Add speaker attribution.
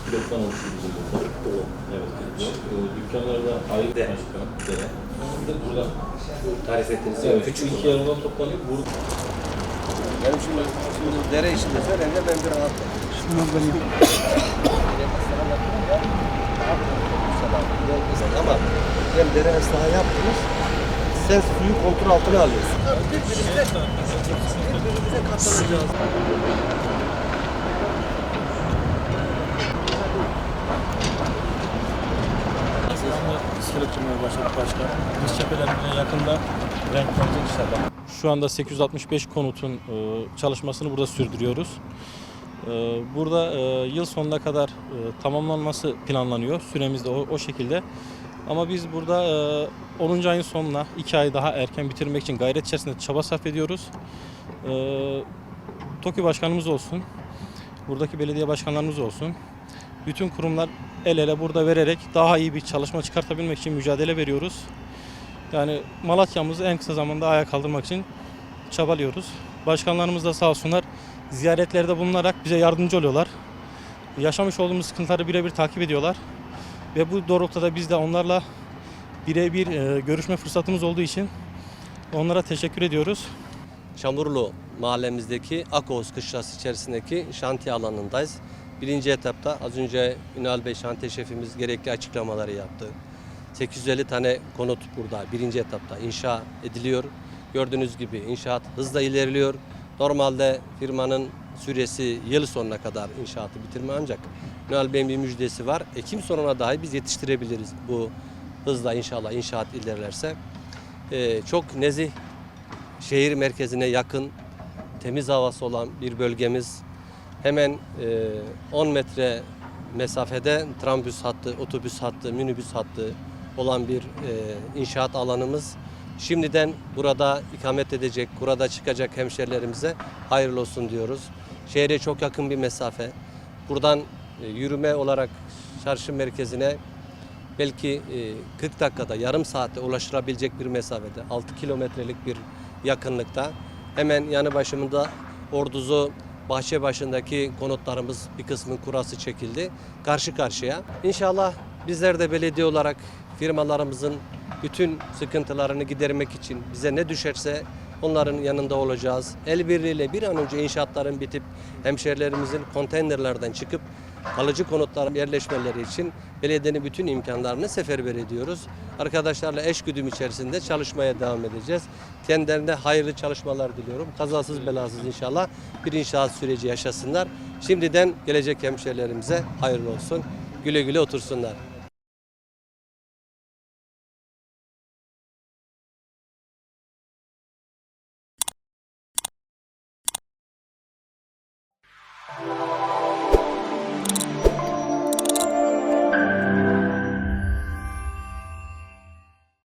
Speaker 1: pilottan oluşuyor bizim burada. Evet. Dükkanlarda ayrı başkan. Burada
Speaker 2: Tarif ettiniz.
Speaker 1: evet, küçük iki yer olan toplanıyor. Burada
Speaker 2: Benim şimdi dere işinde söyleyince ben bir rahatım. Ama hem dere ıslahı yaptınız, sen suyu kontrol altına alıyorsun. Birbirimize katlanacağız.
Speaker 3: İskelet kurmaya başladık başkan. Biz cephelerine yakında renklenecek inşallah. Şu anda 865 konutun çalışmasını burada sürdürüyoruz. Burada yıl sonuna kadar tamamlanması planlanıyor. Süremiz de o şekilde. Ama biz burada 10. ayın sonuna 2 ay daha erken bitirmek için gayret içerisinde çaba sarf ediyoruz. TOKİ başkanımız olsun, buradaki belediye başkanlarımız olsun. Bütün kurumlar el ele burada vererek daha iyi bir çalışma çıkartabilmek için mücadele veriyoruz. Yani Malatya'mızı en kısa zamanda ayağa kaldırmak için çabalıyoruz. Başkanlarımız da sağ olsunlar ziyaretlerde bulunarak bize yardımcı oluyorlar. Yaşamış olduğumuz sıkıntıları birebir takip ediyorlar. Ve bu doğrultuda biz de onlarla birebir görüşme fırsatımız olduğu için onlara teşekkür ediyoruz.
Speaker 2: Çamurlu mahallemizdeki Akos kışlası içerisindeki şantiye alanındayız. Birinci etapta az önce Ünal Bey şantiye şefimiz gerekli açıklamaları yaptı. 850 tane konut burada birinci etapta inşa ediliyor. Gördüğünüz gibi inşaat hızla ilerliyor. Normalde firmanın süresi yıl sonuna kadar inşaatı bitirme, ancak Ünal Bey'in bir müjdesi var. Ekim sonuna dahi biz yetiştirebiliriz bu hızla inşallah inşaat ilerlerse. Çok nezih, şehir merkezine yakın, temiz havası olan bir bölgemiz. Hemen 10 metre mesafede trambüs hattı, otobüs hattı, minibüs hattı olan bir inşaat alanımız. Şimdiden burada ikamet edecek, burada çıkacak hemşerilerimize hayırlı olsun diyoruz. Şehre çok yakın bir mesafe. Buradan yürüme olarak çarşı merkezine belki 40 dakikada, yarım saatte ulaşılabilecek bir mesafede, 6 kilometrelik bir yakınlıkta. Hemen yanı başımda Orduzu Bahçebaşı'ndaki konutlarımız bir kısmın kurası çekildi. Karşı karşıya. İnşallah bizler de belediye olarak firmalarımızın bütün sıkıntılarını gidermek için bize ne düşerse onların yanında olacağız. El birliğiyle bir an önce inşaatların bitip hemşerilerimizin konteynerlerden çıkıp kalıcı konutlara yerleşmeleri için belediyenin bütün imkanlarını seferber ediyoruz. Arkadaşlarla eşgüdüm içerisinde çalışmaya devam edeceğiz. Kendilerine hayırlı çalışmalar diliyorum. Kazasız belasız inşallah bir inşaat süreci yaşasınlar. Şimdiden gelecek hemşerilerimize hayırlı olsun. Güle güle otursunlar.